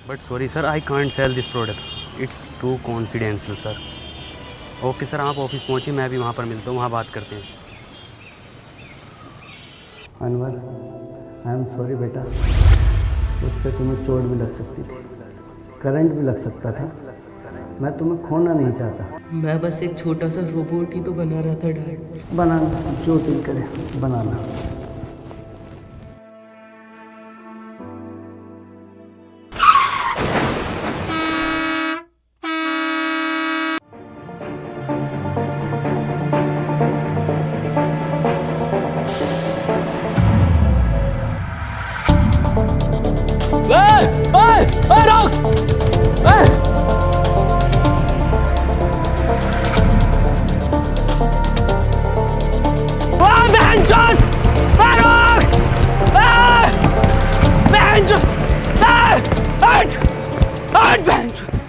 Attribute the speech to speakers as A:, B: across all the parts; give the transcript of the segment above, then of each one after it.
A: But sorry sir, I can't sell this product, it's too confidential sir. Okay sir, आप office पहुँचिए, मैं भी वहाँ पर मिलता हूँ, वहाँ बात करते हैं। अनवर, आई एम सॉरी बेटा, उससे तुम्हें चोट भी लग सकती थी, करंट भी लग सकता था। मैं तुम्हें खोना नहीं चाहता।
B: मैं बस एक छोटा सा रोबोट ही तो बना रहा था डैड।
A: बनाना जो दिल करे बनाना।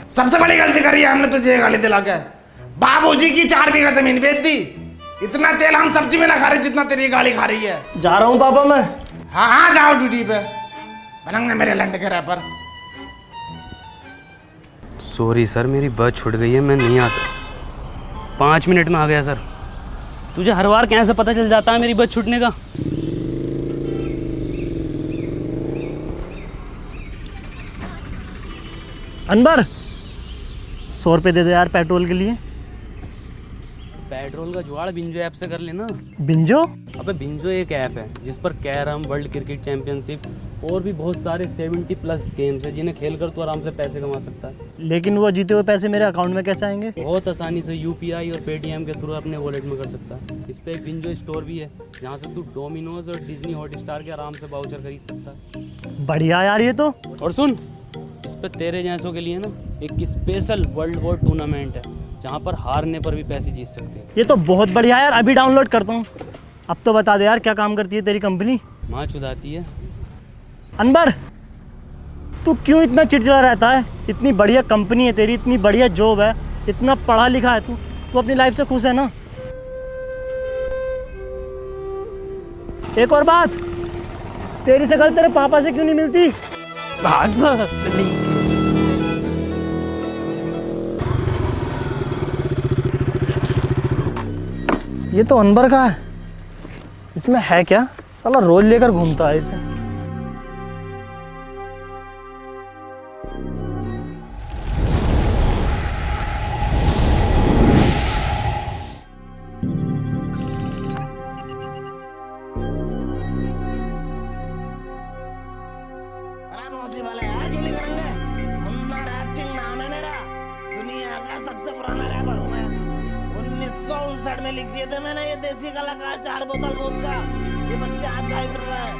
C: सबसे बड़ी गलती करी है हमने तुझे गाली दिला के। बाबूजी की 4 बीघा जमीन बेच दी। इतना तेल हम सब्जी में ना खा रहे जितना तेरी गाली खा रही है।
D: जा रहा हूँ पापा मैं।
C: हाँ हाँ जाओ ड्यूटी पे, बनंगे मेरे लंड के रैपर।
A: सॉरी सर, मेरी बस छूट गई है, मैं नहीं आ सकता। 5 मिनट में आ गया सर। तुझे हर बार कैसे पता चल जाता है मेरी बस छूटने का?
D: अनवर 100 रुपये दे दे यार पेट्रोल के लिए।
A: पेट्रोल का जुगाड़ बिंजो ऐप से कर लेना।
D: बिंजो?
A: अबे बिंजो एक ऐप है जिस पर कैरम, वर्ल्ड क्रिकेट चैंपियनशिप और भी बहुत सारे 70+ गेम्स हैं जिन्हें खेलकर तू आराम से पैसे कमा सकता है।
D: लेकिन वो जीते हुए पैसे मेरे अकाउंट में कैसे आएंगे?
A: बहुत आसानी से UPI और पेटीएम के थ्रू अपने वॉलेट में कर सकता है। इस पे एक बिंजो स्टोर भी है जहाँ से तू डोमिनोज और डिज्नी हॉटस्टार के आराम से वाउचर खरीद सकता है।
D: बढ़िया यार ये तो।
A: और सुन, इस पे तेरे जैसों के लिए ना एक स्पेशल वर्ल्ड वॉर टूर्नामेंट है जहाँ पर हारने पर भी पैसे जीत सकते हैं।
D: ये तो बहुत बढ़िया यार, अभी डाउनलोड करता हूँ। अब तो बता दे यार क्या काम करती है तेरी कंपनी?
A: माँ चुदाती है।
D: अनवर तू क्यों इतना चिड़चिड़ा रहता है? इतनी बढ़िया कंपनी है तेरी, इतनी बढ़िया जॉब है, इतना पढ़ा लिखा है तू, तू अपनी लाइफ से खुश है ना? एक और बात, तेरी शक्ल तेरे पापा से क्यों नहीं मिलती? ये तो अनवर का है, इसमें है क्या? साला रोज लेकर घूमता है इसे।
C: अरे पॉसिबल है यार, क्यों नहीं करेंगे? मुन्ना रैप किंग नाम है मेरा, दुनिया का सबसे पुराना रैपर हूँ मैं। 1959 में लिख दिए थे मैंने ये देसी कलाकार 4 बोतल वोदका। ये बच्चे आज गाए फिर रहे हैं।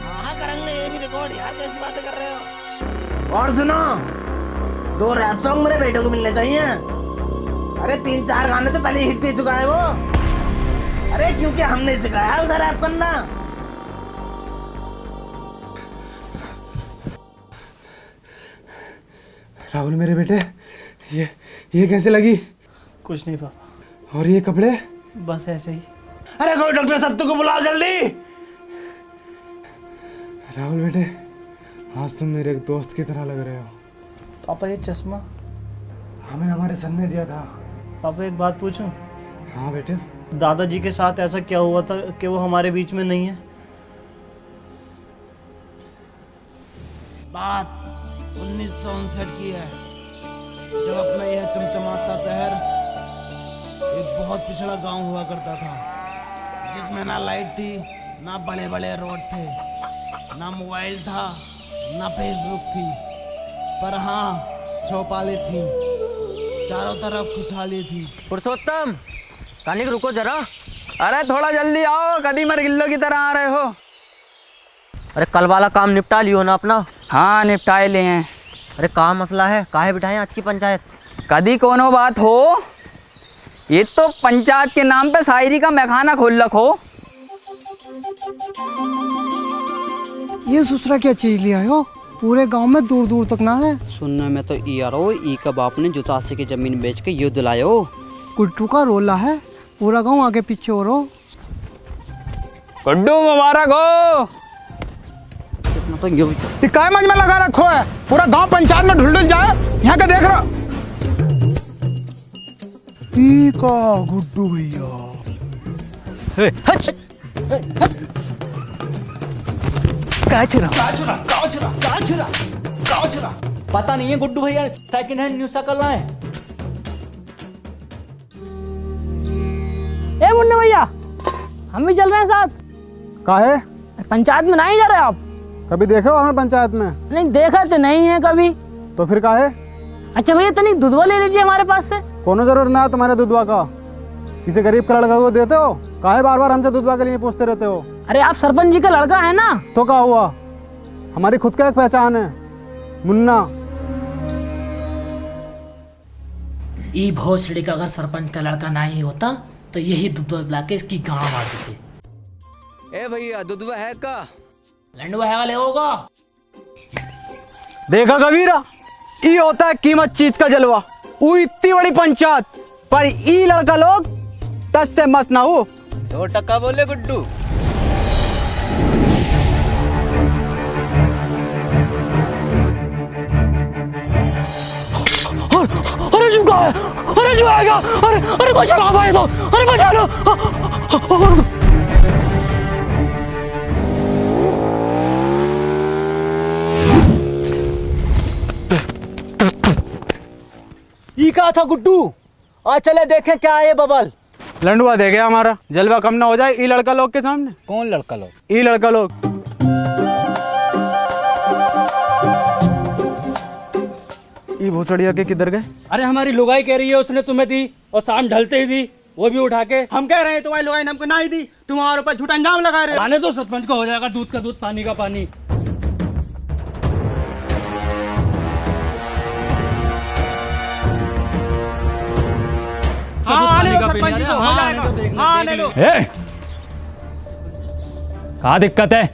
C: हाँ करेंगे ये भी रिकॉर्ड यार, कैसी बातें कर रहे हो? और सुनो, 2 रैप सॉन्ग मेरे बेटे को मिलने चाहिए। अरे 3-4 गाने तो पहले हिट दे चुका है वो। अरे क्योंकि हमने सिखाया है उसे रैप करना।
E: राहुल मेरे बेटे, ये कैसे लगी?
D: कुछ नहीं पापा।
E: और ये कपड़े?
D: बस ऐसे ही।
C: अरे कोई डॉक्टर सत्तू को बुलाओ जल्दी।
E: राहुल बेटे, आज तुम मेरे एक दोस्त की तरह लग रहे हो।
D: पापा ये चश्मा
E: हमें हमारे सन ने दिया था।
D: पापा एक बात पूछूं?
E: हाँ बेटे।
D: दादाजी के साथ ऐसा क्या हुआ था कि वो हमारे बीच में नहीं है?
C: बात 1959 की है, जब अपना यह चमचमाता शहर एक बहुत पिछड़ा गांव हुआ करता था, जिसमें ना लाइट थी, ना बड़े बड़े रोड थे, ना मोबाइल था, ना फेसबुक थी, पर हाँ चौपालें थी। चारों तरफ खुशहाली थी।
F: पुरुषोत्तम, कानिक रुको जरा।
G: अरे थोड़ा जल्दी आओ, कदी मर गिल्लो की तरह आ रहे हो।
F: अरे कल वाला काम निपटा लियो ना अपना?
G: हाँ निपटाए ले हैं।
F: अरे कहाँ मसला है, काहे बिठाएं आज की पंचायत?
G: कदी कोनो बात हो, ये तो पंचायत के नाम पे शायरी का मैखाना खोल रखो।
H: ये ससुरा क्या चीज लिया हो? पूरे गांव में दूर दूर तक ना है।
F: सुनने में तो यारो ई का बाप ने जुतासी की जमीन बेच के युद्ध लायो।
H: कुट्टू का रोला है, पूरा गांव आगे पीछे हो रहा।
G: गुड्डू मुबारक हो।
F: तो यूं ही
E: ये काय मंज में लगा रखो है, पूरा गांव पंचायत में ढुल जाए। यहाँ का देख रहा का गुड्डू भैया।
D: पता नहीं है गुड्डू भैया सेकंड हैंड न्यू साइकिल लाए।
I: ए मुन्ना भैया, हम भी चल रहे हैं साथ।
E: काहे?
I: पंचायत में नहीं जा रहे आप?
E: कभी देखे हो हमें पंचायत में?
I: नहीं देखा तो नहीं है कभी।
E: तो फिर काहे?
I: अच्छा भैया तनिक दूधवा ले लीजिए हमारे पास से।
E: कोनो जरूरत ना है तुम्हारे दूधवा का। किसी गरीब का लड़का को देते हो? काहे बार बार हमसे दूधवा के लिए पूछते रहते हो?
I: अरे आप सरपंच जी का लड़का है ना।
E: तो क्या हुआ, हमारी खुद का एक पहचान है, मुन्ना।
I: ई भोसड़ी का अगर सरपंच का लड़का ना ही होता तो यही दूधवा पिला के इसकी गाँव मार देते।
C: ए भैया दूधवा है का?
I: लंडवा है वाले होगा।
F: देखा कबीरा, ई होता है कीमत चीज का जलवा। ऊ इतनी बड़ी पंचायत पर ई लड़का लोग 10 से मस्त ना हो।
G: 100% बोले गुड्डू।
D: अरे जो है, अरे जो आएगा, अरे कोई चला पाए तो, अरे बचा लो। ये कहा था गुड्डू, आज चले देखें क्या है ये बबल।
E: लंडुआ दे गया हमारा, जलवा कम ना हो जाए ई लड़का लोग के सामने।
G: कौन लड़का लोग?
E: ई लड़का लोग। ई भोसड़िया के किधर गए?
D: अरे हमारी लुगाई कह रही है उसने तुम्हें दी और शाम ढलते ही दी, वो भी उठा के। हम कह रहे हैं तुम्हारी लुगाई ने हमको ना ही दी, तुम हमारे ऊपर झूठा इंजाम लगा रहे हो। आने तो सरपंच को हो जाएगा दूध का दूध पानी का पानी।
J: कहाँ दिक्कत है,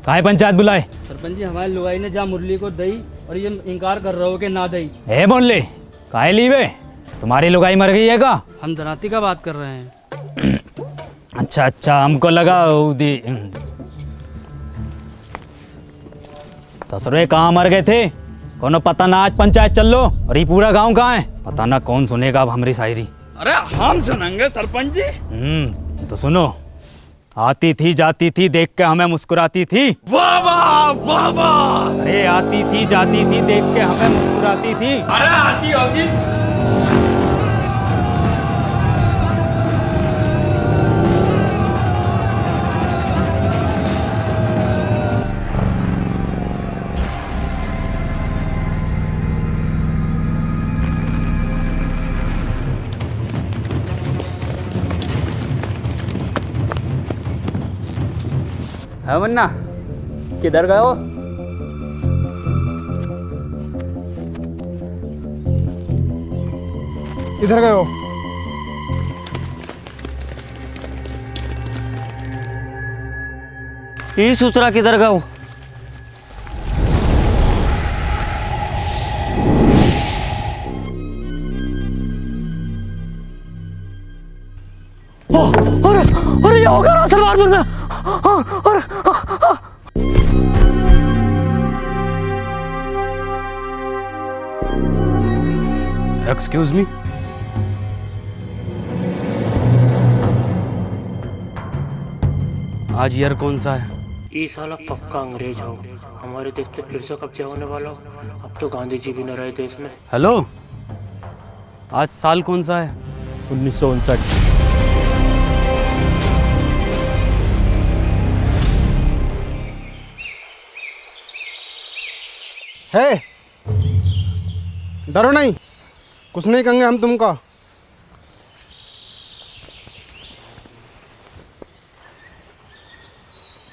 J: काहे पंचायत बुलाए?
D: सरपंच जी हमारी लुगाई ने जा मुरली को दई और ये इनकार कर रहे हो कि ना दई।
J: ए बोले काहे लीवे, तुम्हारी लुगाई मर गई है का?
D: हम जनाती का बात कर रहे हैं।
J: अच्छा अच्छा, हमको लगा दी। ससुरे कहाँ मर गए थे, कोनो पता ना। आज पंचायत चल लो और ये पूरा गांव कहाँ है, पता ना कौन सुनेगा अब हमारी शायरी।
D: अरे हम सुनेंगे सरपंच जी।
J: तो सुनो। आती थी जाती थी देख के हमें मुस्कुराती थी।
D: वाह वाह वाह वाह।
J: अरे आती थी जाती थी देख के हमें मुस्कुराती थी।
D: अरे आती होगी।
G: है मुन्ना, किधर गए हो?
E: इधर गए हो?
D: ये ससुरा किधर गए हो? अरे ये होगा ना सलमानपुर में।
J: Excuse me.
G: आज ईयर कौन सा है?
K: ये साला पक्का अंग्रेज हो, हमारे देश पे फिर से कब्जा होने वाला हो। अब तो गांधी जी भी न रहे देश में।
G: हेलो, आज साल कौन सा है?
J: 1959।
E: है, डरो नहीं, कुछ नहीं कहेंगे हम तुमको।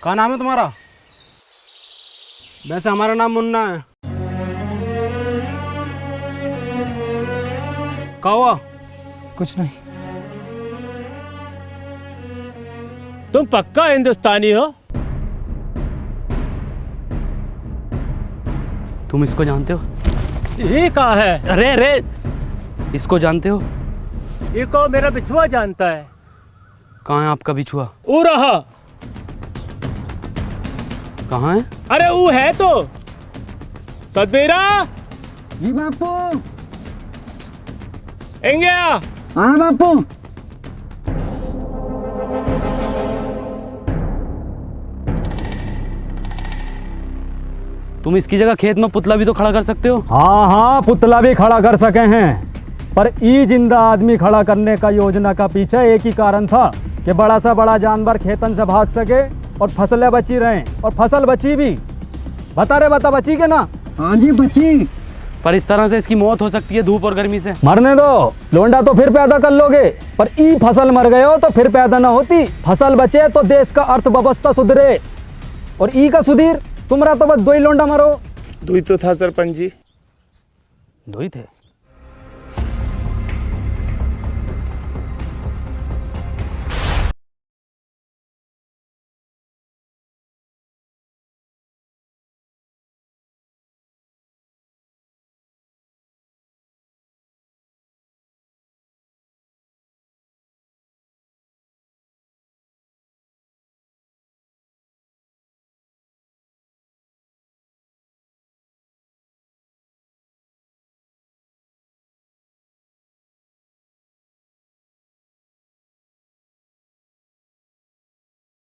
E: क्या नाम है तुम्हारा? वैसे हमारा नाम मुन्ना है। क्या हुआ?
H: कुछ नहीं।
K: तुम पक्का हिंदुस्तानी हो?
G: तुम इसको जानते हो?
K: ये कहाँ है?
G: अरे अरे, इसको जानते हो?
K: ये को मेरा बिछुआ जानता है।
G: कहाँ है आपका बिछुआ?
K: वो रहा।
J: कहाँ है?
K: अरे वो है तो सतबीरा।
F: जी बापू।
K: एंगे
F: हाँ बापू।
J: तुम इसकी जगह खेत में पुतला भी तो खड़ा कर सकते हो।
E: हाँ हाँ, पुतला भी खड़ा कर सके हैं, पर ई जिंदा आदमी खड़ा करने का योजना का पीछे एक ही कारण था कि बड़ा सा बड़ा जानवर खेतन से भाग सके और फसलें बची रहें, और फसल बची भी। बता बची के ना?
F: हाँ जी बची।
J: पर इस तरह से इसकी मौत हो सकती है धूप और गर्मी से।
E: मरने दो, लोंडा तो फिर पैदा कर लोगे, पर ई फसल मर गए हो तो फिर पैदा ना होती। फसल बचे तो देश का अर्थव्यवस्था सुधरे, और ई का सुधीर तुम्हारा तो बस दो ही लोंडा मरो।
K: दुई तो था सरपंच जी।
J: दो ही थे।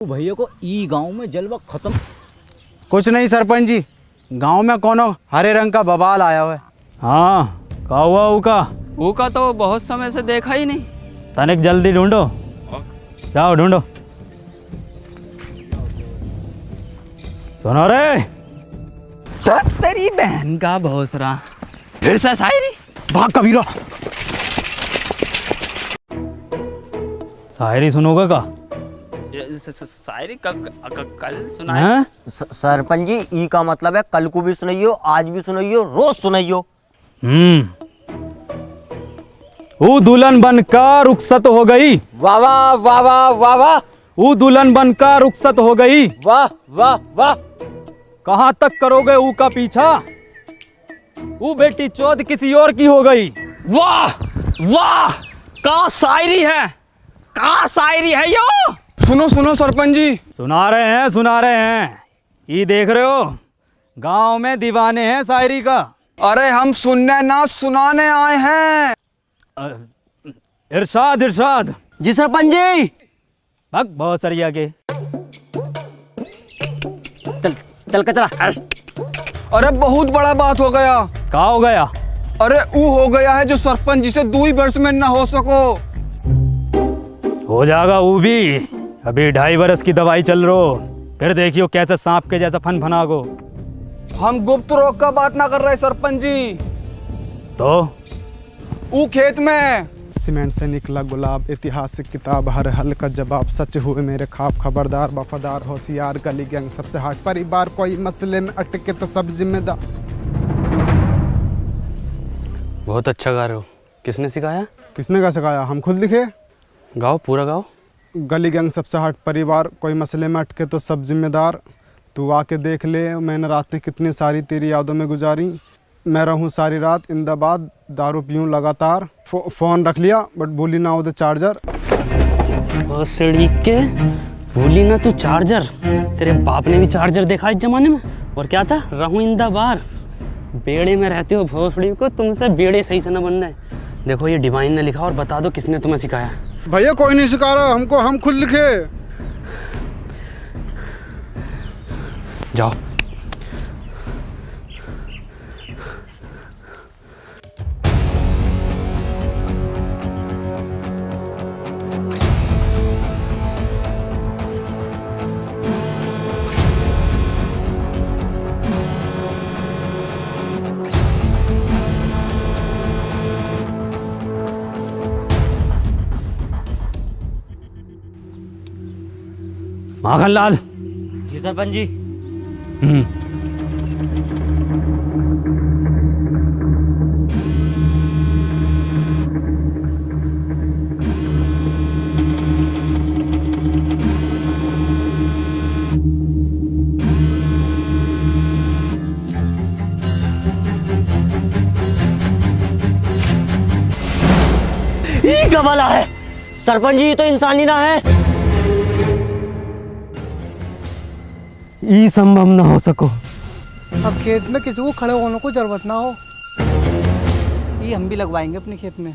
J: भैया को ई गांव में जलवा खत्म।
F: कुछ नहीं सरपंच जी, गांव में कोनो हरे रंग का बवाल आया हुआ है।
E: हाँ, का हुआ उका?
G: ऊका तो बहुत समय से देखा ही नहीं।
E: तनिक जल्दी ढूंढो, जाओ ढूंढो। सुनो रे,
G: तेरी बहन का भोसरा, फिर से शायरी।
F: भाग कबीरा।
E: शायरी सुनोगे का?
G: शायरी कल सुनाए।
D: सरपंच जी, ई का मतलब है कल को भी सुनाइयो, आज भी सुनाइयो, रोज सुनाइयो।
E: वो दुल्हन बनकर रुखसत हो गई।
D: वाह वाह वाह वाह वाह वाह।
E: वो दुल्हन बनकर रुखसत हो गई।
D: वाह वाह वाह।
E: कहाँ तक करोगे ऊ का पीछा? वो बेटी चौथ किसी और की हो गई।
G: वाह वाह, का शायरी है, का शायरी है यो।
F: सुनो सुनो सरपंच जी।
E: सुना रहे हैं। ये देख रहे हो, गांव में दीवाने हैं शायरी का।
F: अरे हम सुनने ना सुनाने आए हैं।
E: इरशाद।
D: जी सरपंच जी।
E: भग बहुत सरिया के।
D: चल के चला।
F: अरे बहुत बड़ा बात हो गया।
E: क्या हो गया?
F: अरे वो हो गया है जो सरपंच जी से 2 वर्ष में न हो सको।
E: हो जाएगा वो भी। अभी 2.5 वर्ष की दवाई चल रही, फिर देखियो कैसे सांप के जैसा फनागो।
F: हम गुप्त रोग का बात ना कर रहे सरपंच जी।
E: तो
F: वो खेत में
E: सीमेंट से निकला गुलाब, ऐतिहासिक किताब, हर हल का जवाब, सच हुए मेरे ख्वाब, खबरदार वफादार होशियार, गली गैंग सबसे हट, परिवार कोई मसले में अटके तो सब जिम्मेदार।
J: बहुत अच्छा गा रहे हो। किसने सिखाया?
E: किसने का सिखाया? हम खुद लिखे।
J: गाओ, पूरा गाओ।
E: गली गैंग सबसे हट, परिवार कोई मसले में अटके तो सब जिम्मेदार, तू आके देख ले मैंने रातें कितनी सारी तेरी यादों में गुजारी, मैं रहूं सारी रात इंदाबाद, दारू पीऊं लगातार, फ़ोन रख लिया बट भूली ना उधर चार्जर।
J: के भूली ना तू चार्जर। तेरे बाप ने भी चार्जर देखा इस जमाने में। और क्या था? रहूं इंदाबाद। बेड़े में रहते हो भोसड़ी को, तुमसे बेड़े सही से न बनना है। देखो ये डिवाइन ने लिखा, और बता दो किसने तुम्हें सिखाया।
E: भैया कोई नहीं सिखा रहा हमको, हम खुद लिखे।
J: जाओ।
E: माखनलाल।
D: जी सरपंच जी। ये क्या वाला है? सरपंच जी तो इंसान ही ना है।
J: ये संभव ना हो सको।
H: अब खेत में किसी को खड़े होने को जरूरत ना हो।
F: ये हम भी लगवाएंगे अपने खेत में।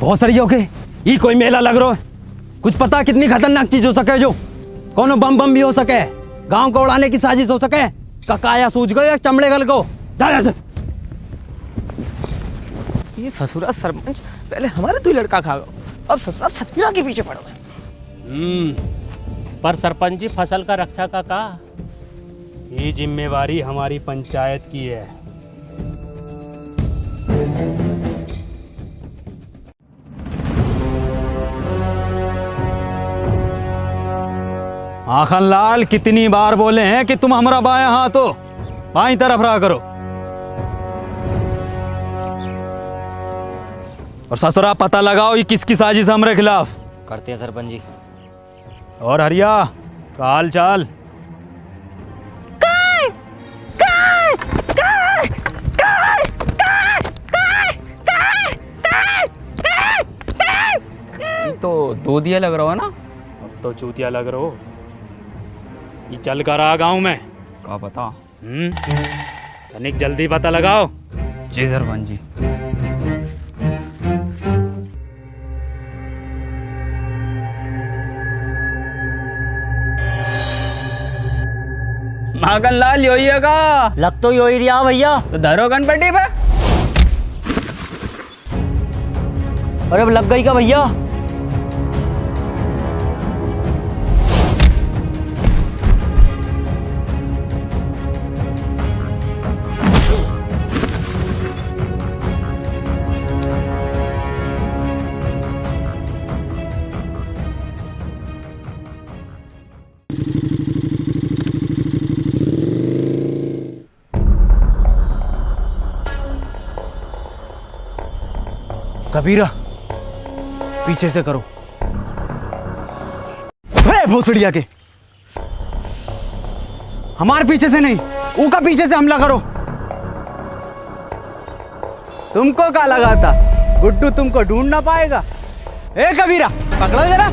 J: बहुत सारी ओके, ये कोई मेला लग रहा है। कुछ पता कितनी खतरनाक चीज हो सके, जो कोनो बम बम भी हो सके, गांव को उड़ाने की साजिश हो सके। ककाया सूझ गए या चमड़े गल को जा।
F: ये ससुरा सरपंच पहले हमारे दो लड़का खा गए, अब ससुरा सतमीरा के पीछे पड़ गए।
K: पर सरपंच जी फसल का रक्षा का ये जिम्मेवारी हमारी पंचायत की है।
J: आखन लाल, कितनी बार बोले हैं कि तुम हमारा बायां हाथ हो, बाईं तरफ रहा करो। और ससुरा पता लगाओ ये किसकी साजिश हमारे खिलाफ।
F: करते हैं सरपंच जी।
J: और हरिया का हाल चाल?
G: तो दो दिया लग रहा हो ना।
K: अब तो चूतिया लग रहा हो। ये चल कर आ गाँव में
G: क्या पता।
K: तनिक जल्दी पता लगाओ।
G: जी सरपंच जी। माखन लाल यो ही है का?
D: लग तो यो ही रहा भैया।
G: तो धरो गणपति पे।
D: अरे अब लग गई का भैया?
F: कबीरा पीछे से करो। भोसड़िया के हमारे पीछे से नहीं, ऊका पीछे से हमला करो। तुमको क्या लगा था गुड्डू तुमको ढूंढ ना पाएगा? ए कबीरा पकड़ो जरा।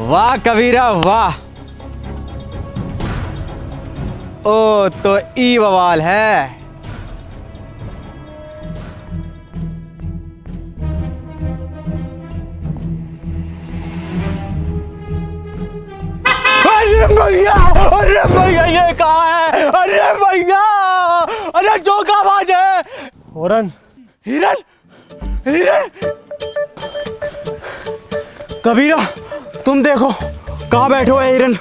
F: वाह कबीरा वाह। ओ तो ई बवाल है। अरे भैया ये कहाँ है? अरे भैया, अरे जो का आवाज है।
D: हिरन
F: हिरन हिरन। कबीरा तुम देखो कहाँ बैठे हो हिरन।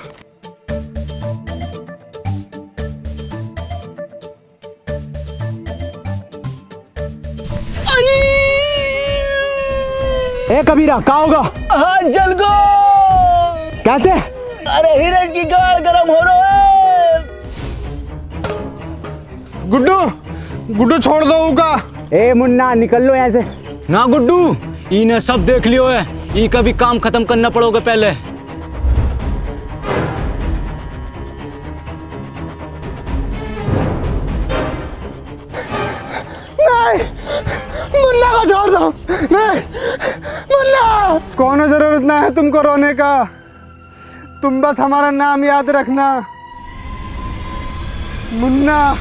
F: ए कबीरा कहाँ होगा?
D: हाँ जल गो।
F: कैसे?
D: अरे हिरन की गाड़ गरम हो रहा है।
E: गुड्डू गुड्डू छोड़ दो उका।
F: ए मुन्ना निकल लो यहाँ से।
J: ना गुड्डू, इन्हें सब देख लियो है, ई का भी काम खत्म करना पड़ोगे पहले।
E: नहीं मुन्ना को छोड़ दो। नहीं मुन्ना, कोनो जरूरत ना है तुमको रोने का। तुम बस हमारा नाम याद रखना, मुन्ना।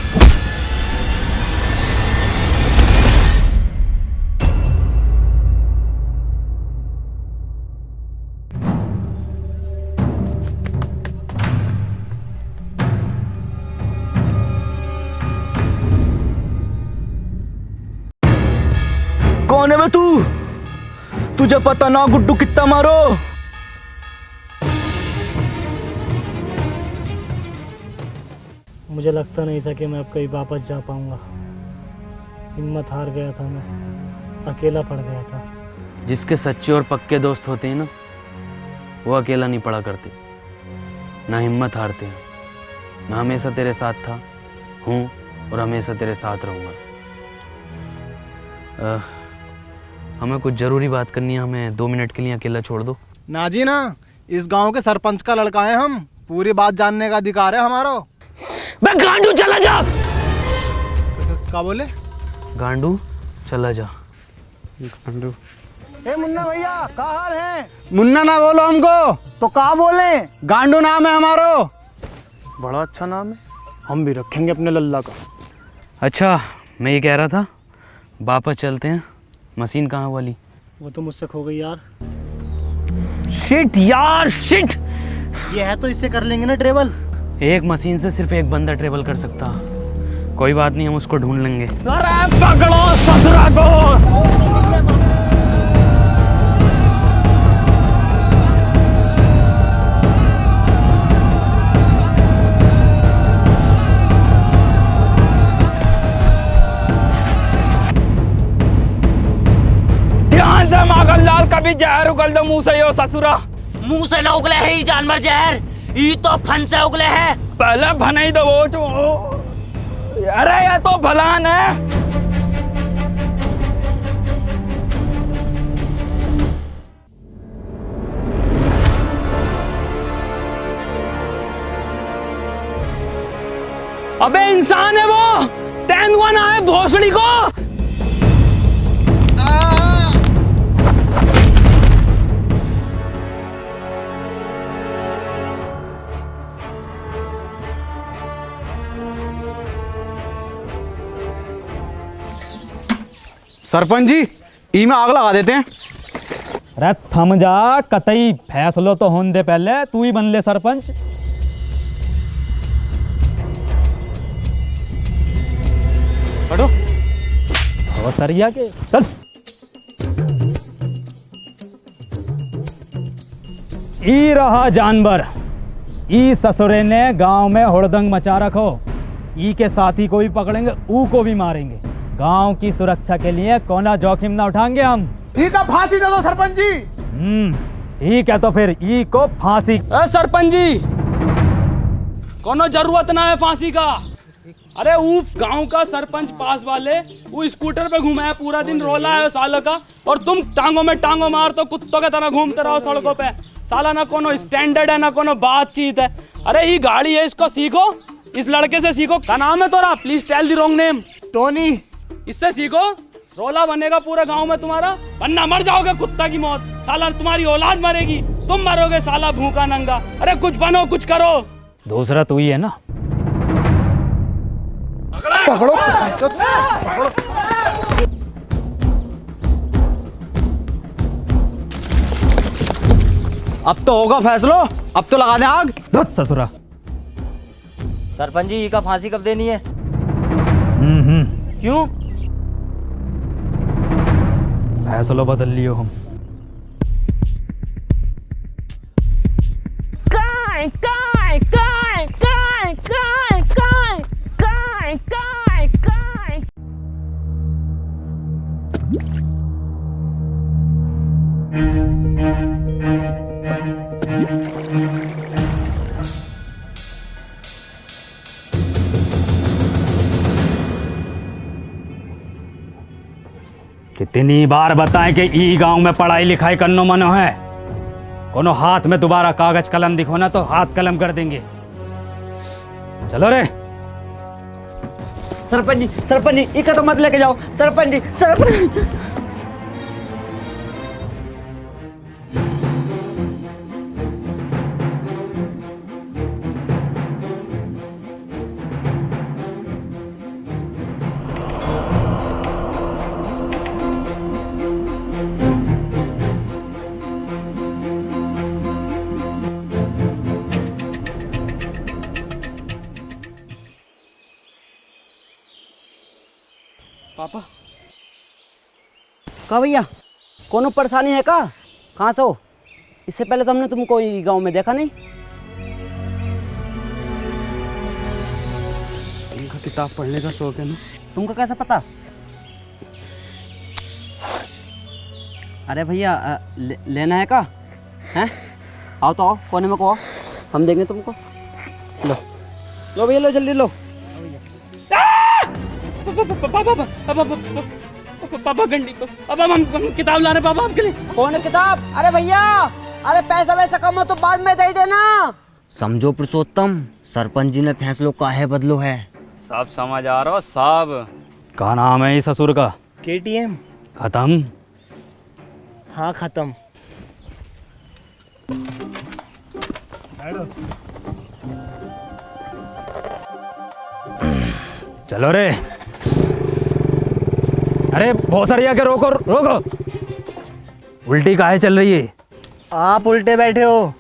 J: कौन है बे तू? तुझे पता ना गुड्डू कितना मारो?
D: मुझे लगता नहीं था कि मैं अब कहीं वापस जा पाऊंगा। हिम्मत हार गया था, मैं अकेला पड़ गया था।
J: जिसके सच्चे और पक्के दोस्त होते हैं ना, वो अकेला नहीं पड़ा करते, ना हिम्मत हारते हैं। मैं हमेशा तेरे साथ था, हूँ और हमेशा तेरे साथ रहूँगा। हमें कुछ ज़रूरी बात करनी है, हमें 2 मिनट के लिए अकेला छोड़ दो।
E: ना जी ना, इस गांव के सरपंच का लड़का है हम, पूरी बात जानने का अधिकार है हमारा।
J: बे गांडू चला जा।
E: क्या बोले?
J: गांडू चला जा।
E: गांडू।
D: ए मुन्ना भैया, क्या हाल है?
E: मुन्ना ना बोलो हमको,
D: तो क्या बोले?
E: गांडू नाम है हमारो।
D: बड़ा अच्छा नाम है, हम भी रखेंगे अपने लल्ला का।
J: अच्छा, मैं ये कह रहा था, वापस चलते हैं। मशीन कहाँ वाली?
D: वो तो मुझसे खो गई यार।
J: शिट यार शिट।
D: ये है तो इससे कर लेंगे ना ट्रेवल।
J: एक मशीन से सिर्फ एक बंदा ट्रेवल कर सकता। कोई बात नहीं, हम उसको ढूंढ लेंगे। अरे पकड़ो ससुरा को। ध्यान से माखनलाल, कभी जहर उगल दो मुंह से यो ससुरा।
C: मुंह से न उगले है ये जानवर जहर, ये तो फन से उगले है।
J: पहले भनाई दो वो जो। अरे ये तो भलान है। अबे इंसान है वो, तेंदुआ ना है भोसड़ी को।
F: सरपंच जी, ई में आग लगा देते हैं।
L: अरे थम जा, कतई फैसलो तो होने दे, पहले तू ही बन ले सरपंच।
F: हटो।
L: और सरिया के चल। ई रहा जानवर, ई ससुरे ने गांव में हुड़दंग मचा रखो। ई के साथी को भी पकड़ेंगे, ऊ को भी मारेंगे। गांव की सुरक्षा के लिए कोना जोखिम ना उठाएंगे हम।
E: ठीक है, फांसी दे दो सरपंच जी।
L: ठीक है, तो फिर ई को फांसी।
J: सरपंच जी, कोनो जरूरत ना है फांसी का। अरे वो गांव का सरपंच पास वाले वो स्कूटर पे घूमा है, पूरा दिन रोला है साल का, और तुम टांगों में टांगों मार तो कुत्तों की तरह घूमते रहो सड़कों पे। साला ना कोनो स्टैंडर्ड है, ना कोनो बातचीत है। अरे ये गाड़ी है, इसको सीखो, इस लड़के से सीखो। क्या नाम है तोरा? Please tell the wrong name.
D: Tony.
J: इससे सीखो, रोला बनेगा पूरे गांव में तुम्हारा, वरना मर जाओगे कुत्ता की मौत। साला तुम्हारी औलाद मरेगी, तुम मरोगे साला भूखा नंगा। अरे कुछ बनो, कुछ करो।
L: दूसरा तू ही है ना।
E: पकड़ो, पकड़ो।
F: अब तो होगा फैसलो, अब तो लगा दे आग।
L: धत ससुरा।
D: सरपंच जी, का फांसी कब देनी है? क्यों?
L: फैसलो बदल लियो हम।
B: काय काय काय काय काय काय काय काय काय।
L: कितनी बार बताएं कि ई गांव में पढ़ाई लिखाई करनो मनो है। कोनो हाथ में दोबारा कागज कलम दिखो ना तो हाथ कलम कर देंगे। चलो रे।
D: सरपंच जी, इका तो मत लेके जाओ। सरपंच जी, सरपंच।
J: पापा।
D: का भैया, कोनो परेशानी है का? कहाँ से हो? इससे पहले तो हमने तुमको गांव में देखा नहीं।
J: तुमको किताब पढ़ने का शौक है ना?
D: तुमको कैसे पता? अरे भैया, लेना है का? हैं? आओ तो आओ, कोने में को आओ, हम देंगे तुमको। लो लो भैया, लो जल्दी लो।
J: पापा गंडी पापा हम किताब ला रहे पापा आपके लिए।
F: कौन किताब? अरे भैया, अरे पैसा वैसा कम हो तो बाद में दे देना। समझो पुरुषोत्तम, सरपंच जी ने फैसलो काहे बदलो है।
J: सब समझ आ रहा हो सब।
L: क्या नाम है इस ससुर का?
D: KTM।
L: खत्म?
D: हाँ खत्म।
L: चलो रे। अरे बहुत सारी आके रोको रोको। उल्टी काहे चल रही है?
D: आप उल्टे बैठे हो।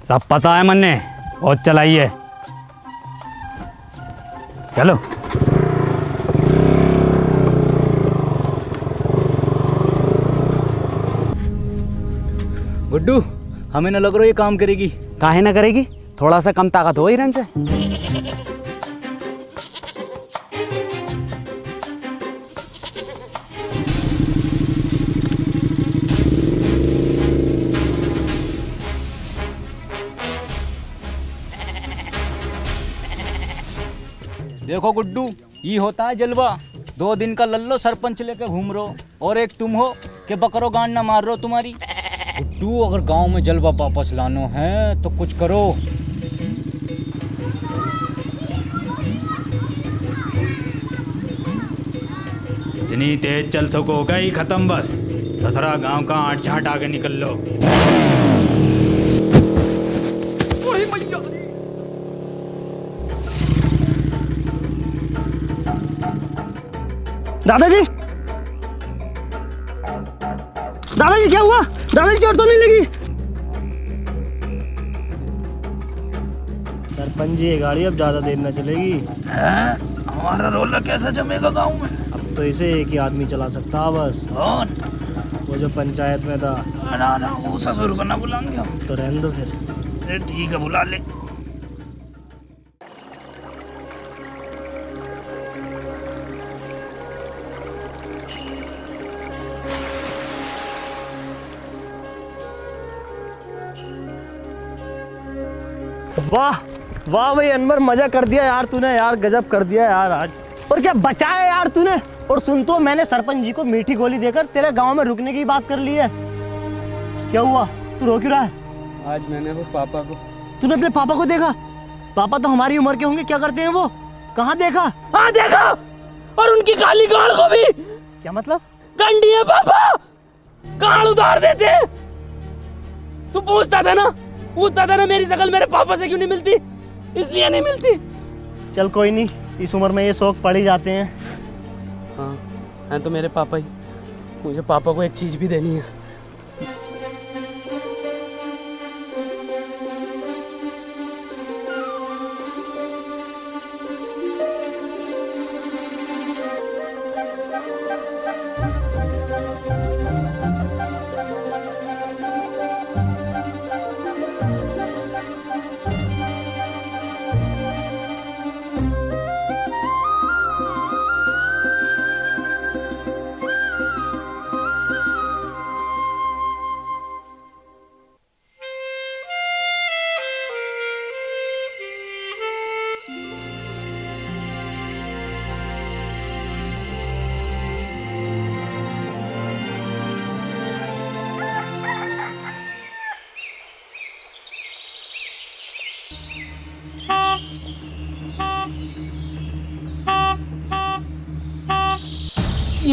L: सब पता है मन्ने, बहुत चलाई है। चलो।
F: गुड्डू, हमें न लग रहा ये काम करेगी। काहे ना करेगी? थोड़ा सा कम ताकत हो हिरन से। देखो गुड्डू, ये होता है जलवा। 2 दिन का लल्लो सरपंच लेके घूम रहो और एक तुम हो कि बकरो गांड ना मार रहो तुम्हारी। गुड्डू, अगर गांव में जलवा वापस लानो है तो कुछ करो।
L: जितनी तेज चल सको गई खत्म बस। दसरा गांव का आठ झाट आगे निकल लो।
D: दादाजी, दादाजी क्या हुआ? दादाजी चोट तो नहीं लगी? सरपंच जी, ये गाड़ी अब ज्यादा देर न चलेगी।
C: हमारा रोला कैसा जमेगा गांव में?
D: अब तो इसे एक ही आदमी चला सकता बस।
C: कौन?
D: वो जो पंचायत में था।
C: ना ना, वो ससुर को ना बुलाएंगे हम।
D: तो रहने दो फिर।
C: ठीक है, बुला ले।
D: वाह वाह भाई अनवर, मजा कर दिया यार तूने। यार गजब कर दिया यार आज। और क्या बचाया यार तूने। और सुन तो, मैंने सरपंच जी को मीठी गोली देकर तेरे गांव में रुकने की बात कर ली है। क्या हुआ, तू रो क्यों रहा है?
J: आज मैंने वो पापा को।
D: तूने अपने पापा को देखा? पापा तो हमारी उम्र के होंगे, क्या करते हैं वो? कहाँ देखा?
J: हाँ देखा, और उनकी काली गाड़ को भी।
D: क्या मतलब?
J: गंडी है पापा, गाड़ उतार देते हैं। तू पूछता था ना मेरी शकल मेरे पापा से क्यों नहीं मिलती? इसलिए नहीं मिलती।
D: चल कोई नहीं, इस उम्र में ये शौक पड़ ही जाते हैं।
J: हाँ हैं तो मेरे पापा ही। मुझे पापा को एक चीज भी देनी है।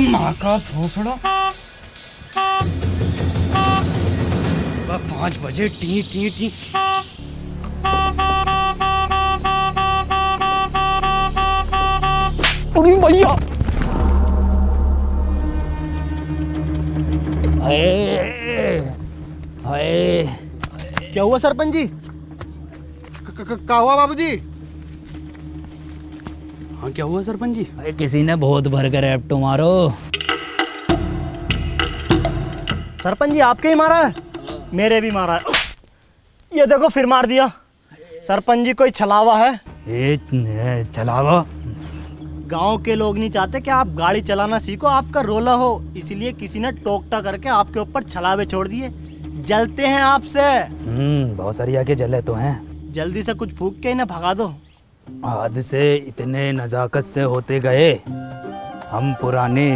L: माँ का भोसड़ा। 5 बजे टी टी टी। अरे भैया,
D: क्या हुआ सरपंच जी?
E: क्या हुआ बाबूजी?
J: हाँ क्या हुआ सरपंच जी?
L: अरे किसी ने बहुत भर कर एप्टो मारो।
D: सरपंच जी आपके ही मारा है? मेरे भी मारा है। ये देखो फिर मार दिया। सरपंच जी कोई छलावा है?
L: छलावा?
D: गांव के लोग नहीं चाहते कि आप गाड़ी चलाना सीखो, आपका रोला हो, इसलिए किसी ने टोकटा करके आपके ऊपर छलावे छोड़ दिए। जलते हैं आपसे।
L: बहुत सारी आके जले तो हैं।
D: जल्दी से कुछ फूक के इन्हें भगा दो।
L: हाथ से इतने नजाकत से होते गए हम पुराने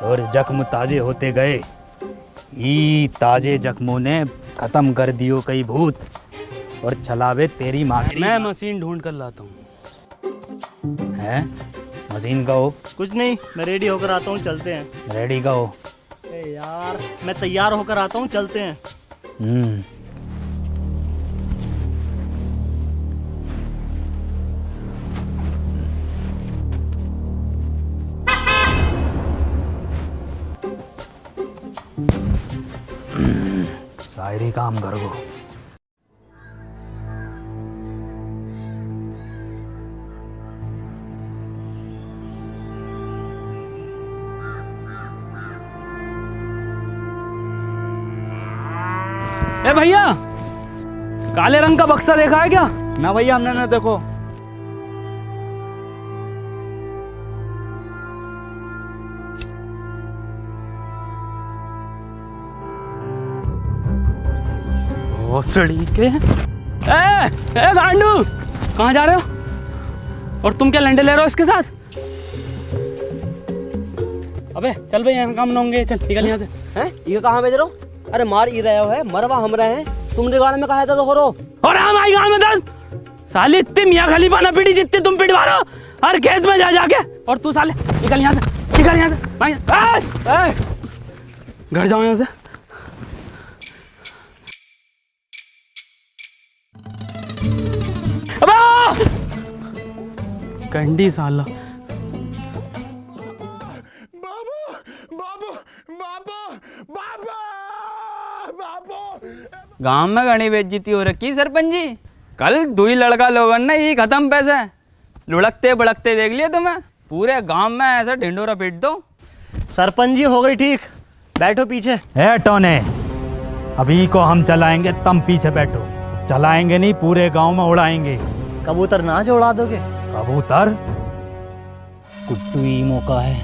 L: और जख्म ताजे होते गए। ई ताजे जख्मों ने खत्म कर दियो कई भूत और चलावे तेरी माँ। मैं मशीन ढूंढ कर लाता हूँ। हैं? मशीन का हो?
D: कुछ नहीं, मैं रेडी होकर आता हूँ, चलते हैं।
L: रेडी का हो?
D: यार मैं तैयार होकर आता हूँ, चलते हैं।
L: शायरी काम कर गो। ए भैया, काले रंग का बक्सा देखा है क्या?
D: ना भैया, हमने ना। देखो
L: भोसड़ी के। ए गांडू, कहाँ जा रहे हो? और तुम क्या लंडे ले रहे हो इसके साथ? अबे चल भाई, यहाँ काम ना होंगे, चल निकल यहाँ से।
D: हैं? ये कहाँ भेज रहे हो? अरे मार ही रहे हो है, मरवा हम रहे हैं। तुमने गाड़ में कहा था तो करो।
L: और हम आई गाँव में दस साले इतने मियाँ खलीफा ना पीटी जितने तुम पिटवा रहे हो हर खेत में जा जाके। और तू साले निकल यहाँ से, निकल यहाँ से भाई। घर जाओ यहाँ से। कंडी साला।
G: गांव में घनी बेइज्जती हो रखी सरपंच जी। कल दुई लड़का लोगन ने ही खत्म पैसे लुढ़कते बड़कते देख लिए तुम्हें। पूरे गांव में ऐसा ढिंडोरा पीट दो।
D: सरपंच जी हो गई ठीक, बैठो पीछे।
L: ए टोने, अभी को हम चलाएंगे, तुम पीछे बैठो। चलाएंगे नहीं, पूरे गांव में उड़ाएंगे।
D: कबूतर नाच उड़ा दोगे?
L: कबूतर?
F: कुट्टू ही मौका है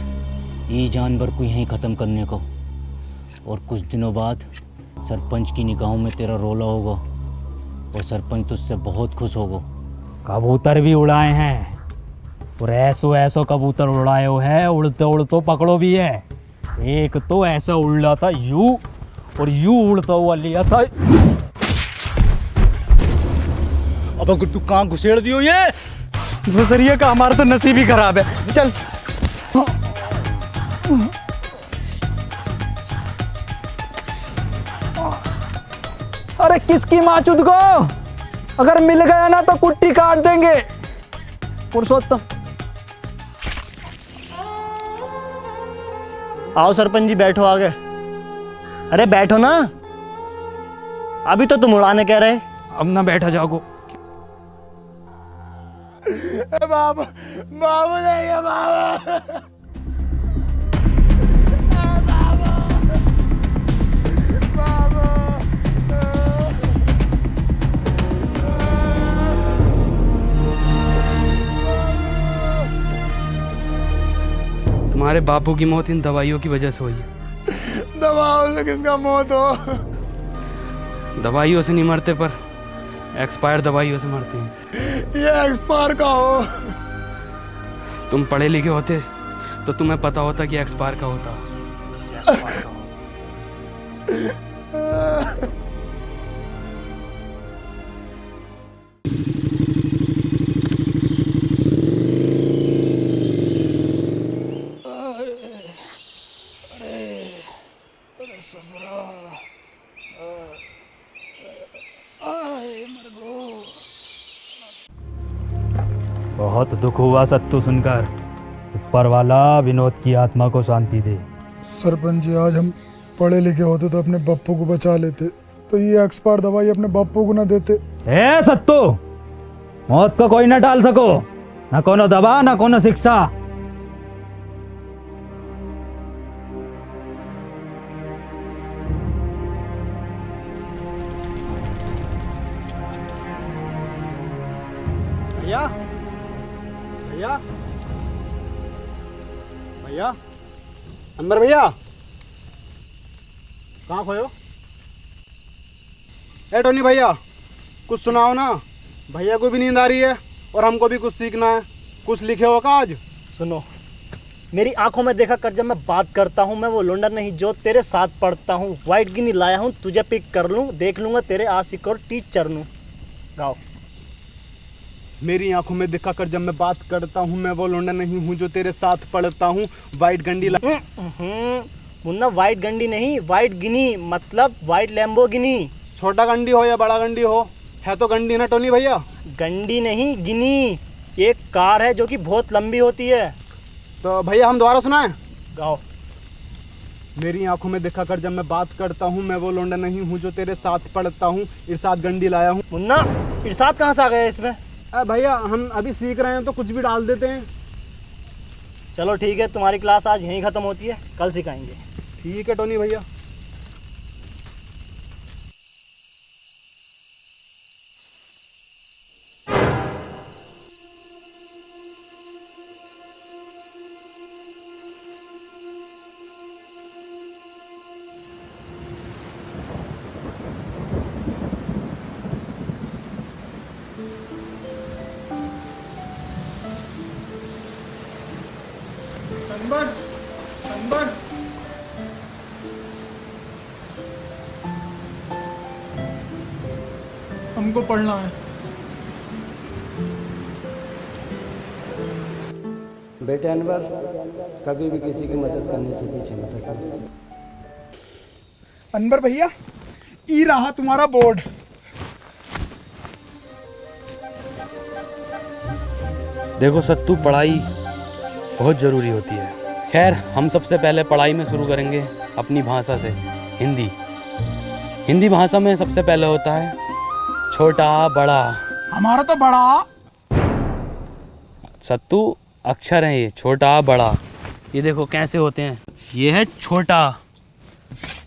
F: ये जानवर को यहीं ख़त्म करने को। और कुछ दिनों बाद सरपंच की निगाहों में तेरा रोला होगा और सरपंच तुझसे बहुत खुश होगा।
L: कबूतर भी उड़ाए हैं और ऐसो कबूतर उड़ाए हो है, उड़ते उड़ते पकड़ो भी है। एक तो ऐसा उड़ा था यू, और यू उड़ता हुआ लिया था।
D: अब गुड्डू कहाँ घुसेड़ दियो ये? गुजरिए का हमारा तो नसीब ही खराब है। चल
L: अरे किसकी माचुद को? अगर मिल गया ना तो कुट्टी काट देंगे।
D: पुरुषोत्तम आओ सरपंच जी, बैठो आगे। अरे बैठो ना, अभी तो तुम उड़ाने कह रहे।
L: अब ना बैठा जाओ।
C: बाबू बाबू नहीं है बाबू।
L: तुम्हारे बापू की मौत इन दवाइयों की वजह से हुई है।
C: दवाओं से किसका मौत हो?
L: दवाइयों से नहीं मरते, पर एक्सपायर दवाइयों से मरते हैं।
C: ये एक्सपायर का हो?
L: तुम पढ़े लिखे होते तो तुम्हें पता होता कि एक्सपायर का होता। बहुत दुख हुआ सत्तू सुनकर। ऊपर वाला विनोद की आत्मा को शांति दे।
E: सरपंच जी, आज हम पढ़े लिखे होते तो अपने बप्पू को बचा लेते, तो ये एक्सपायर दवाई अपने बप्पू को ना देते।
L: ए सत्तू, मौत को कोई ना टाल सको, ना कोनो दवा ना कोनो शिक्षा।
E: भैया भैया भैया, अंदर भैया, कहाँ खोयो? ए टोनी भैया, कुछ सुनाओ ना। भैया को भी नींद आ रही है और हमको भी कुछ सीखना है। कुछ लिखे हो का आज?
D: सुनो, मेरी आंखों में देखा कर, जब मैं बात करता हूँ मैं वो लोंडा नहीं जो तेरे साथ पढ़ता हूँ। वाइट गिनी लाया हूँ तुझे पिक कर लूँ, देख लूँगा तेरे आशिक और टीचर नू। गाओ।
E: मेरी आंखों में दिखा कर जब मैं बात करता हूँ मैं वो लोंडा नहीं हूँ जो तेरे साथ पढ़ता हूँ। वाइट गंडी
D: मुन्ना वाइट गंडी नहीं, वाइट गिनी मतलब वाइट लैम्बोर्गिनी।
E: छोटा गंडी हो या बड़ा गंडी हो, है तो गंडी ना टोनी भैया।
D: गंडी नहीं गिनी, एक कार है जो कि बहुत लंबी होती है।
E: तो भैया हम दोबारा सुनाएं?
D: गाओ।
E: मेरी आंखों में दिखा कर जब मैं बात करता हूँ मैं वो लोंडा नहीं हूँ जो तेरे साथ पढ़ता हूँ। इरशाद गंडी लाया हूँ।
D: मुन्ना इरशाद कहाँ से आ गया इसमें?
E: भैया हम अभी सीख रहे हैं तो कुछ भी डाल देते हैं।
D: चलो ठीक है, तुम्हारी क्लास आज यहीं ख़त्म होती है, कल सिखाएंगे।
E: ठीक है टोनी भैया।
C: अनवर हमको पढ़ना है।
A: बेटे अनवर, कभी भी किसी की मदद करने से पीछे मत हटना।
C: अनवर भैया, ई रहा तुम्हारा बोर्ड।
J: देखो सत्तू, पढ़ाई बहुत ज़रूरी होती है। खैर, हम सबसे पहले पढ़ाई में शुरू करेंगे अपनी भाषा से, हिंदी। हिंदी भाषा में सबसे पहले होता है छोटा बड़ा।
C: हमारा तो बड़ा।
J: सत्तू अक्षर हैं ये, छोटा बड़ा। ये देखो कैसे होते हैं, ये है छोटा,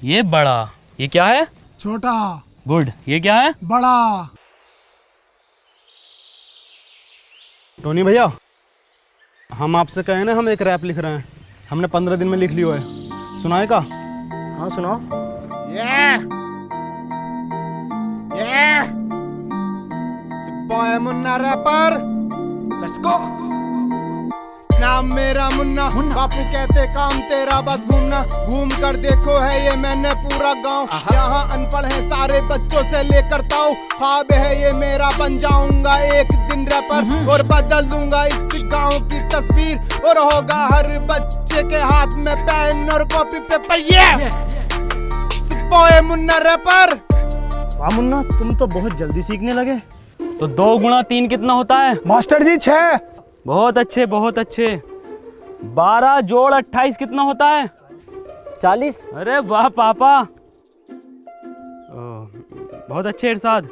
J: ये बड़ा, ये क्या है?
C: छोटा।
J: गुड। ये क्या है?
C: बड़ा।
E: टोनी भैया, हम आपसे कहे ना हम एक रैप लिख रहे हैं, हमने 15 दिन में लिख लियो है, सुनाएगा?
D: हाँ सुनाओ।
C: Boy Munna rapper, let's go. नाम मेरा मुन्ना, बापू कहते काम तेरा बस घूमना। घूम कर देखो है ये मैंने पूरा गांव, यहाँ अनपढ़ है सारे बच्चों से लेकर ताऊ। ख्वाब है ये मेरा, बन जाऊंगा एक दिन रैपर और बदल दूंगा इस गांव की तस्वीर। और होगा हर बच्चे के हाथ में पेन और कॉपी पेपर। ये बॉय मुन्ना रैपर।
D: वाह मुन्ना, तुम तो बहुत जल्दी सीखने लगे।
J: तो 2 गुणा 3 कितना होता है?
C: मास्टर जी 6।
J: बहुत अच्छे, बहुत अच्छे। 12 जोड़ 28 कितना होता है?
D: 40।
J: अरे वाह पापा, बहुत अच्छे इरशाद।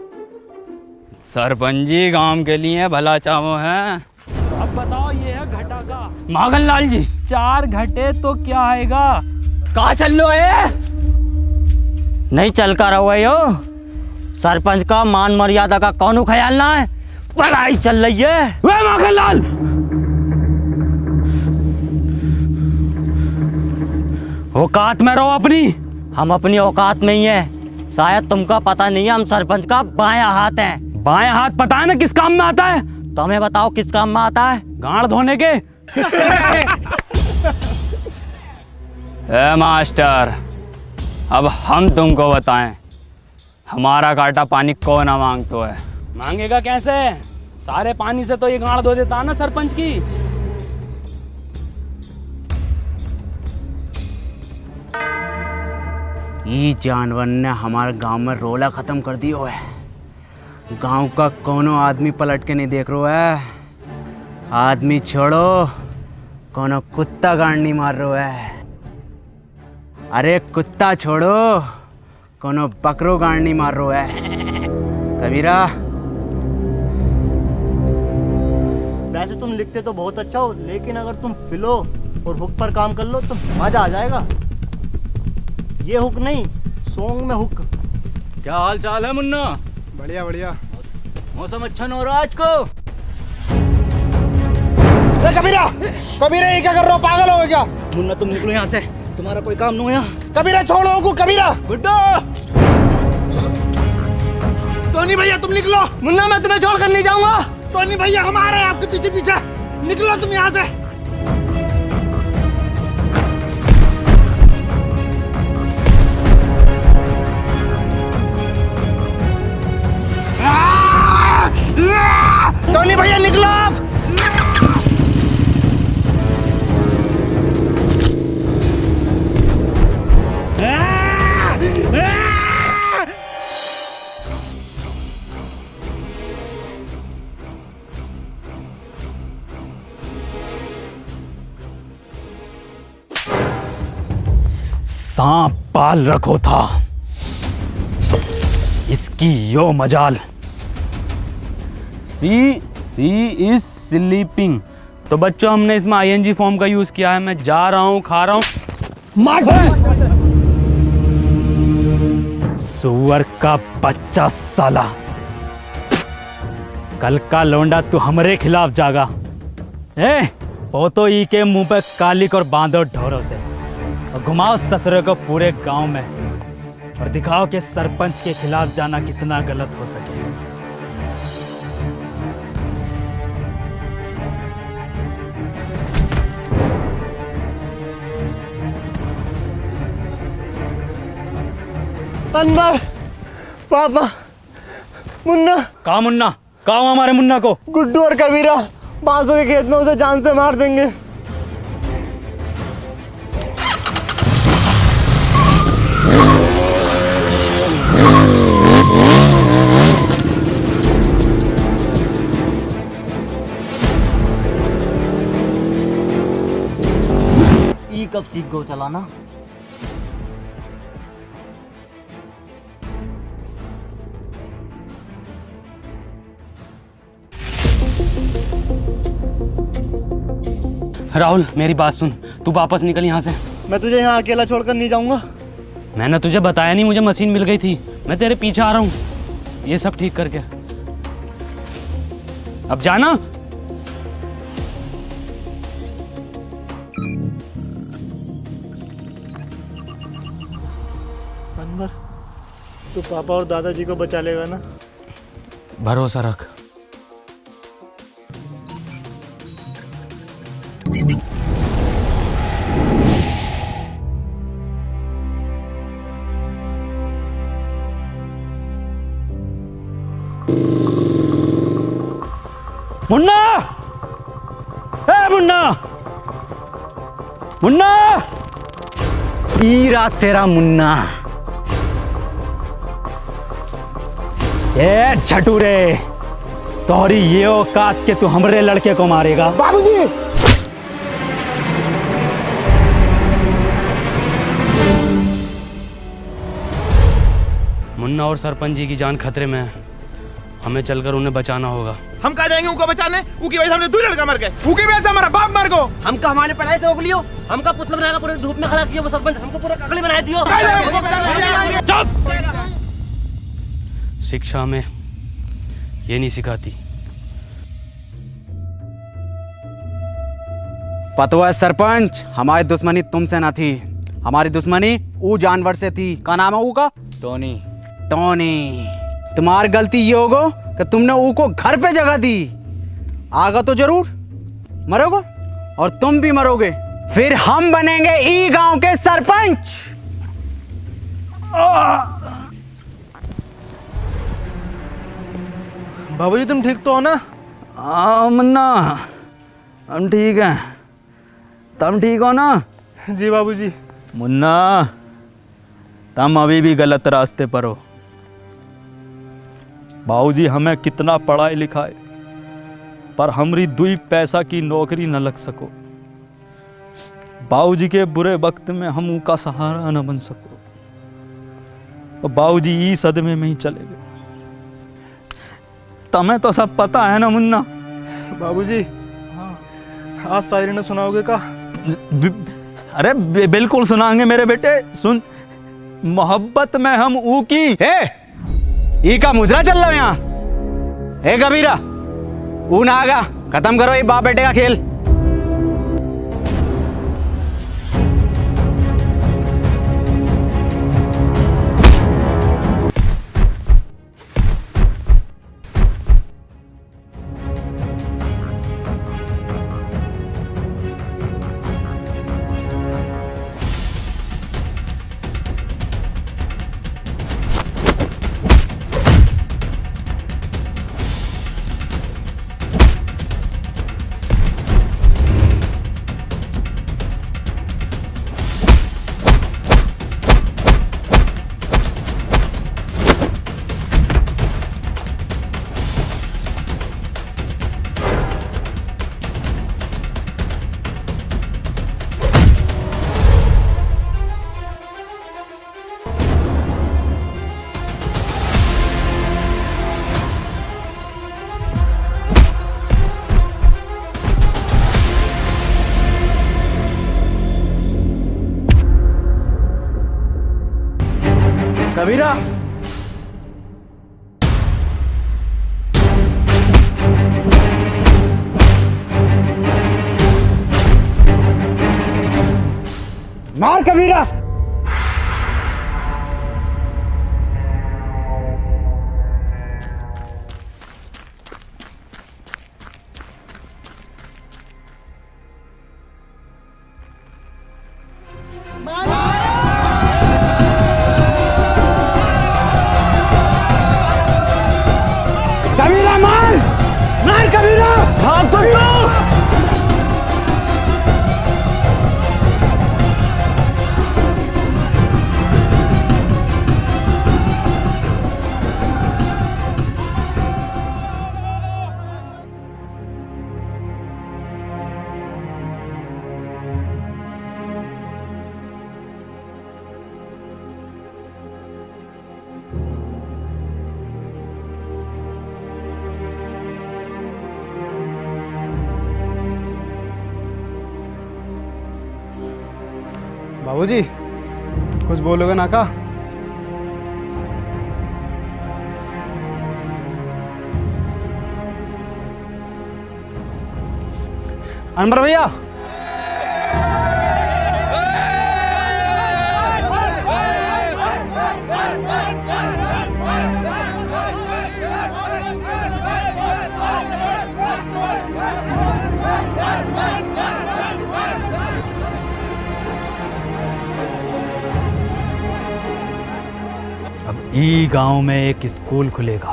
J: सरपंच जी गांव के लिए भला चाहो है। अब बताओ, ये है घटा का। माखन लाल जी, 4 घटे तो क्या आएगा? कहाँ चल लो है?
D: नहीं चल कर रहो है यो, सरपंच का मान मर्यादा का कौन ख्याल ना है, पढ़ाई चल रही है।
J: वे माखन लाल, औकात में रहो अपनी।
D: हम अपनी औकात में ही है, शायद तुमका पता नहीं है, हम सरपंच का बायां हाथ हैं।
J: बाएं हाथ पता है ना किस काम में आता है?
D: तुम्हें बताओ किस काम में आता है?
J: गांड धोने के। ए मास्टर, अब हम तुमको बताएं, हमारा काटा पानी कौन ना मांगतो है? मांगेगा कैसे? सारे पानी से तो ये गांड धो देता ना सरपंच की।
D: ये जानवर ने हमारे गांव में रोला खत्म कर दियो है। गांव का कोनो आदमी पलट के नहीं देख रहा है। आदमी छोड़ो, कोनो कुत्ता गांड नहीं मार रहा है। अरे कुत्ता छोड़ो, कोनो बकरो गांड नहीं मार रहा है। कबीरा, वैसे तुम लिखते तो बहुत अच्छा हो, लेकिन अगर तुम फिलो और हुक पर काम कर लो तो मजा आ जाएगा। ये हुक नहीं, सॉन्ग में हुक।
F: क्या हाल चाल है मुन्ना?
E: बढ़िया बढ़िया।
F: मौसम अच्छा न हो रहा आज को?
C: कबीरा, कबीरा ये क्या कर रहे हो, पागल हो क्या?
D: मुन्ना तुम निकलो यहाँ से, तुम्हारा कोई काम नहीं हो यहाँ।
C: कबीरा छोड़ो को, कबीरा।
F: गुड्डू,
C: टोनी भैया तुम निकलो।
D: मुन्ना मैं तुम्हें छोड़कर नहीं जाऊंगा।
C: टोनी भैया हम आ रहे हैं आपके पीछे पीछे, निकलो तुम यहाँ से।
D: टोनी भैया निकलो आप।
L: सांप पाल रखो था, इसकी यो मजाल।
J: सी इज स्लीपिंग। तो बच्चों हमने इसमें आईएनजी फॉर्म का यूज किया है। मैं जा रहा हूँ, खा रहा हूँ।
L: सुअर का बच्चा साला, कल का लौंडा तू हमारे खिलाफ जागा। हो तो ई के मुंह पे कालिक और बांधो ढोरों से और घुमाओ ससुरे को पूरे गांव में और दिखाओ कि सरपंच के खिलाफ जाना कितना गलत हो सके।
D: अनवर, पापा, मुन्ना।
L: कहा मुन्ना? कहा हमारे मुन्ना को?
D: गुड्डू और कबीरा बांसों के खेत में उसे जान से मार देंगे। ई कब सीख गो चलाना?
J: राहुल मेरी बात सुन, तू वापस निकल यहाँ से।
D: मैं तुझे यहाँ अकेला छोड़कर नहीं जाऊंगा।
J: मैंने तुझे बताया नहीं, मुझे मशीन मिल गई थी। मैं तेरे पीछे आ रहा हूँ ये सब ठीक करके। अब जाना।
D: अनवर, तू पापा और दादाजी को बचा लेगा ना?
J: भरोसा रख।
L: मुन्ना! ए मुन्ना! मुन्ना! ईरा तेरा मुन्ना। ए झटूरे, तोहरी ये औकात के तू हमरे लड़के को मारेगा?
D: बाबूजी!
J: मुन्ना और सरपंच जी की जान खतरे में है, हमें चलकर उन्हें बचाना होगा।
C: हम कहा जाएंगे उनको बचाने? उनकी वजह से हमने 2 लड़का मर गए। उनकी वजह से हमारा बाप मर गो।
D: हमका हमारे पढ़ाई से रोक लियो, हमका पुतला बनाकर पूरे धूप में खड़ा किया वो सरपंच, हमको पूरा ककड़ी बना दियो।
J: चुप! शिक्षा में ये नहीं सिखाती।
M: पता है सरपंच, हमारी दुश्मनी तुमसे ना थी, हमारी दुश्मनी वो जानवर से थी। क्या नाम है वो का?
F: टोनी।
M: टोनी। तुम्हारी गलती ये होगा कि तुमने वो को घर पे जगह दी। आगा तो जरूर मरोगे और तुम भी मरोगे, फिर हम बनेंगे ई गांव के सरपंच।
D: बाबूजी तुम ठीक तो हो ना?
F: हाँ मुन्ना, हम ठीक हैं। तुम ठीक हो ना?
D: जी बाबूजी।
F: मुन्ना, तुम अभी भी गलत रास्ते पर हो। बाबूजी हमें कितना पढ़ाई लिखाए पर हमारी 2 पैसा की नौकरी न लग सको। बाबूजी के बुरे वक्त में हम उनका सहारा न बन सको। और बाबूजी ई सदमे में ही चले गए। तुम्हें तो सब पता है ना मुन्ना?
D: बाबूजी आज शायरी ने सुनाओगे का?
F: अरे बिल्कुल सुनाएंगे मेरे बेटे। सुन, मोहब्बत में हम ऊ की
M: ई का मुजरा चल रहा यहाँ। हे कबीरा, ऊ ना आगा, खत्म करो ये बाप बेटे का खेल।
D: कबीरा, मार कबीरा। कबीरा मार, मार कबीरा। हाँ कबीरा।
E: बाबूजी, कुछ बोलोगे ना का? अनवर भैया,
L: ई गांव में एक स्कूल खुलेगा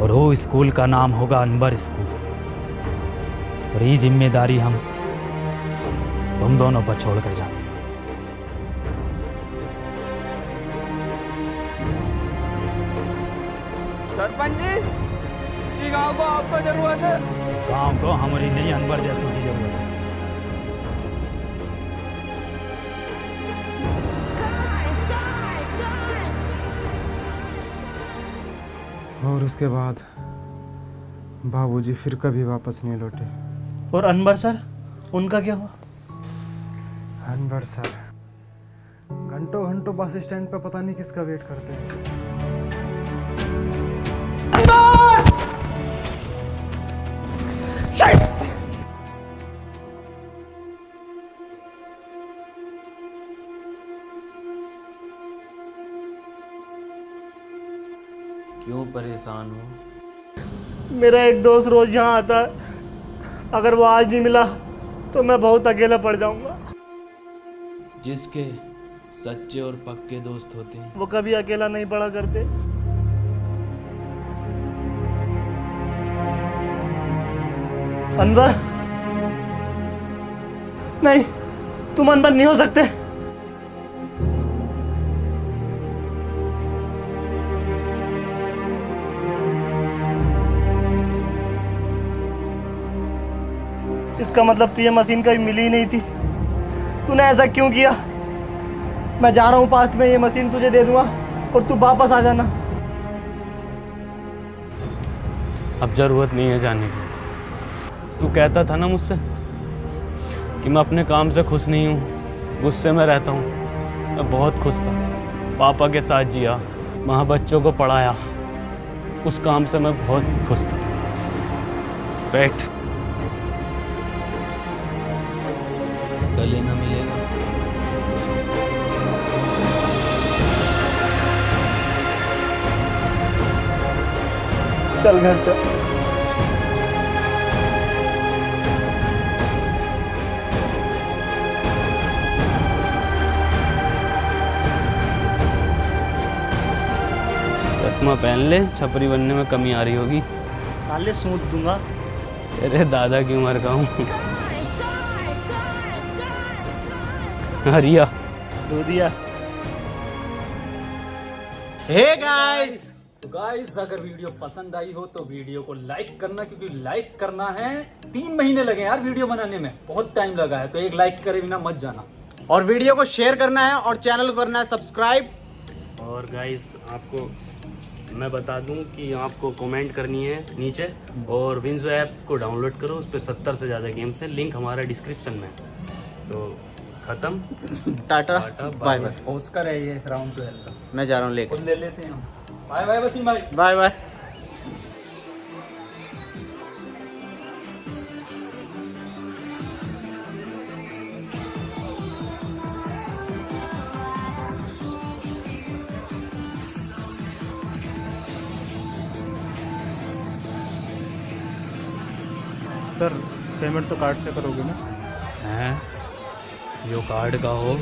L: और वो स्कूल का नाम होगा अनवर स्कूल। और ये जिम्मेदारी हम तुम दोनों पर छोड़ कर जाते हैं।
G: सरपंच जी, ये गांव को आपको जरूरत है।
L: गांव को हमारी नहीं, अनवर जैसों की जरूरत है।
E: और उसके बाद बाबूजी फिर कभी वापस नहीं लौटे।
D: और अनवर सर, उनका क्या हुआ?
E: अनवर सर घंटों घंटों बस स्टैंड पे पता नहीं किसका वेट करते हैं।
F: क्यों परेशान हो?
D: मेरा एक दोस्त रोज यहाँ आता है, अगर वो आज नहीं मिला तो मैं बहुत अकेला पड़ जाऊंगा।
C: जिसके सच्चे और पक्के दोस्त होते हैं
D: वो कभी अकेला नहीं पड़ा करते। अनवर, नहीं, तुम अनवर नहीं हो सकते। इसका मतलब तुझे मशीन कभी मिली ही नहीं थी। तूने ऐसा क्यों किया? मैं जा रहा हूँ पास्ट में, ये मशीन तुझे दे दूंगा और तू वापस आ जाना।
J: अब जरूरत नहीं है जाने की। तू कहता था ना मुझसे कि मैं अपने काम से खुश नहीं हूँ, गुस्से में रहता हूँ। मैं बहुत खुश था, पापा के साथ जिया, वहाँ बच्चों को पढ़ाया, उस काम से मैं बहुत खुश था। बैठ।
C: गले ना मिलेगा।
D: चल घर चल।
J: चश्मा पहन ले, छपरी बनने में कमी आ रही होगी।
D: साले सूंद दूंगा।
J: तेरे दादा की उम्र का हूँ। हरिया
D: दूधिया।
M: हे गाइस,
F: तो गाइस, अगर वीडियो पसंद आई हो तो वीडियो को लाइक करना, क्योंकि लाइक करना है। 3 महीने लगे यार वीडियो बनाने में, बहुत टाइम लगा है, तो एक लाइक करे बिना मत जाना।
M: और वीडियो को शेयर करना है और चैनल को करना है सब्सक्राइब।
J: और गाइस, आपको मैं बता दूं कि आपको कमेंट करनी है नीचे, और विंजो ऐप को डाउनलोड करो, उस पर 70 से ज़्यादा गेम्स हैं। लिंक हमारा डिस्क्रिप्शन में है। तो खत्म।
M: Tata bye bye.
F: ऑस्कर है ये राउंड 12 का,
M: मैं जा रहा हूँ लेके।
F: ले लेते हैं हम। बाय बाय वसीम भाई।
M: Bye bye.
E: सर पेमेंट तो कार्ड से करोगे ना?
J: हैं यो कार्ड का हो